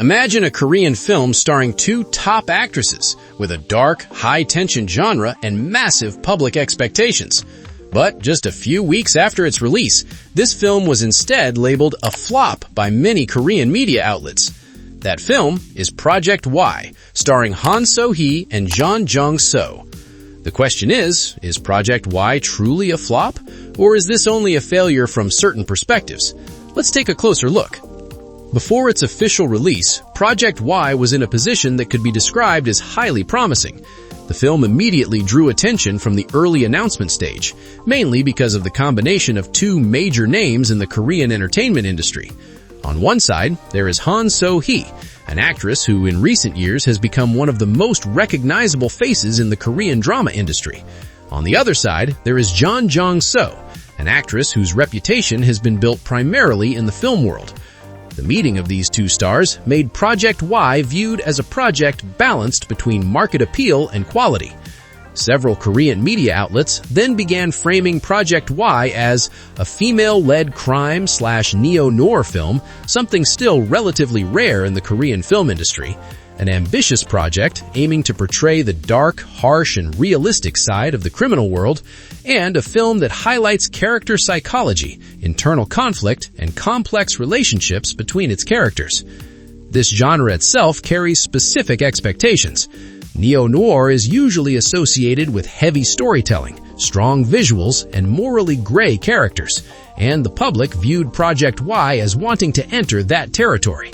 Imagine a Korean film starring two top actresses with a dark, high-tension genre and massive public expectations. But just a few weeks after its release, this film was instead labeled a flop by many Korean media outlets. That film is Project Y, starring So-hee and Jong-seo. The question is Project Y truly a flop? Or is this only a failure from certain perspectives? Let's take a closer look. Before its official release, Project Y was in a position that could be described as highly promising. The film immediately drew attention from the early announcement stage, mainly because of the combination of two major names in the Korean entertainment industry. On one side, there is So-hee, an actress who in recent years has become one of the most recognizable faces in the Korean drama industry. On the other side, there is Jong-seo, an actress whose reputation has been built primarily in the film world. The meeting of these two stars made Project Y viewed as a project balanced between market appeal and quality. Several Korean media outlets then began framing Project Y as a female-led crime/neo-noir film, something still relatively rare in the Korean film industry, an ambitious project aiming to portray the dark, harsh, and realistic side of the criminal world, and a film that highlights character psychology, internal conflict, and complex relationships between its characters. This genre itself carries specific expectations. Neo-noir is usually associated with heavy storytelling, strong visuals, and morally gray characters, and the public viewed Project Y as wanting to enter that territory.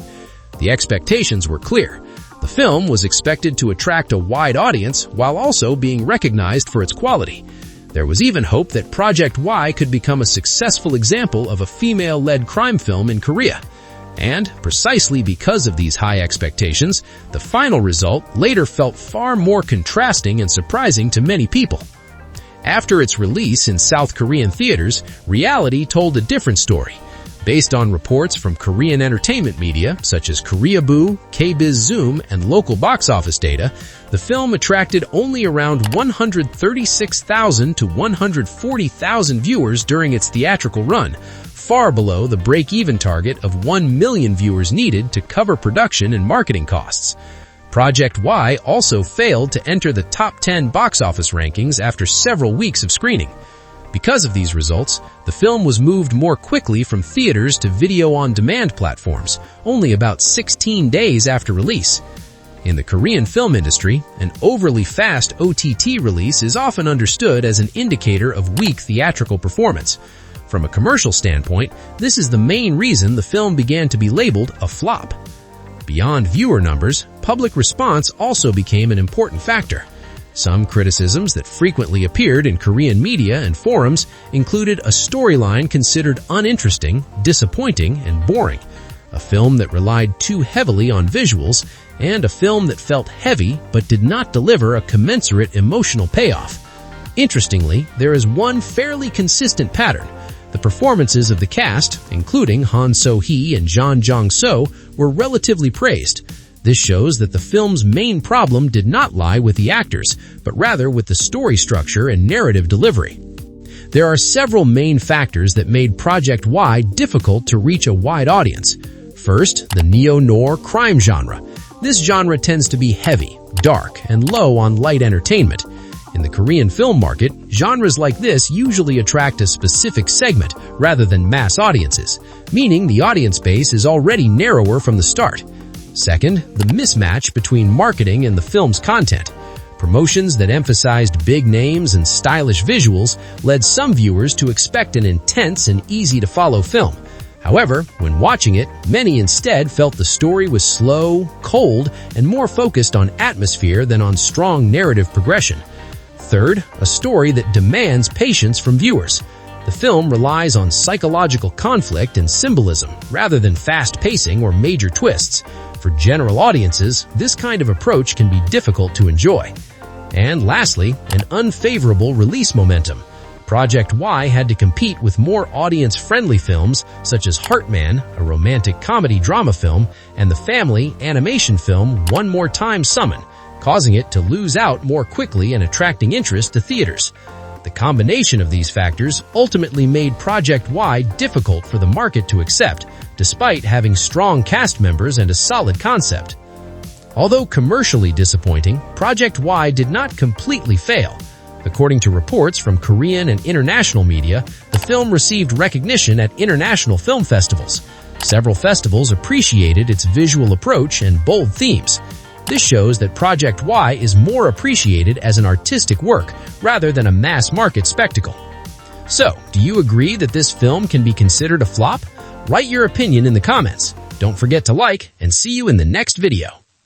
The expectations were clear. The film was expected to attract a wide audience while also being recognized for its quality. There was even hope that Project Y could become a successful example of a female-led crime film in Korea. And precisely because of these high expectations, the final result later felt far more contrasting and surprising to many people. After its release in South Korean theaters, reality told a different story. Based on reports from Korean entertainment media, such as Koreaboo, KBiz Zoom, and local box office data, the film attracted only around 136,000 to 140,000 viewers during its theatrical run, far below the break-even target of 1 million viewers needed to cover production and marketing costs. Project Y also failed to enter the top 10 box office rankings after several weeks of screening. Because of these results, the film was moved more quickly from theaters to video-on-demand platforms, only about 16 days after release. In the Korean film industry, an overly fast OTT release is often understood as an indicator of weak theatrical performance. From a commercial standpoint, this is the main reason the film began to be labeled a flop. Beyond viewer numbers, public response also became an important factor. Some criticisms that frequently appeared in Korean media and forums included a storyline considered uninteresting, disappointing, and boring, a film that relied too heavily on visuals, and a film that felt heavy but did not deliver a commensurate emotional payoff. Interestingly, there is one fairly consistent pattern. The performances of the cast, including So-hee and Jong-seo, were relatively praised. This shows that the film's main problem did not lie with the actors, but rather with the story structure and narrative delivery. There are several main factors that made Project Y difficult to reach a wide audience. First, the neo-noir crime genre. This genre tends to be heavy, dark, and low on light entertainment. In the Korean film market, genres like this usually attract a specific segment rather than mass audiences, meaning the audience base is already narrower from the start. Second, the mismatch between marketing and the film's content. Promotions that emphasized big names and stylish visuals led some viewers to expect an intense and easy-to-follow film. However, when watching it, many instead felt the story was slow, cold, and more focused on atmosphere than on strong narrative progression. Third, a story that demands patience from viewers. The film relies on psychological conflict and symbolism rather than fast pacing or major twists. For general audiences, this kind of approach can be difficult to enjoy. And lastly, an unfavorable release momentum. Project Y had to compete with more audience-friendly films such as Heartman, a romantic comedy drama film, and the family animation film One More Time Summon, causing it to lose out more quickly and attracting interest to theaters. The combination of these factors ultimately made Project Y difficult for the market to accept, despite having strong cast members and a solid concept. Although commercially disappointing, Project Y did not completely fail. According to reports from Korean and international media, the film received recognition at international film festivals. Several festivals appreciated its visual approach and bold themes. This shows that Project Y is more appreciated as an artistic work rather than a mass-market spectacle. So, do you agree that this film can be considered a flop? Write your opinion in the comments. Don't forget to like, and see you in the next video.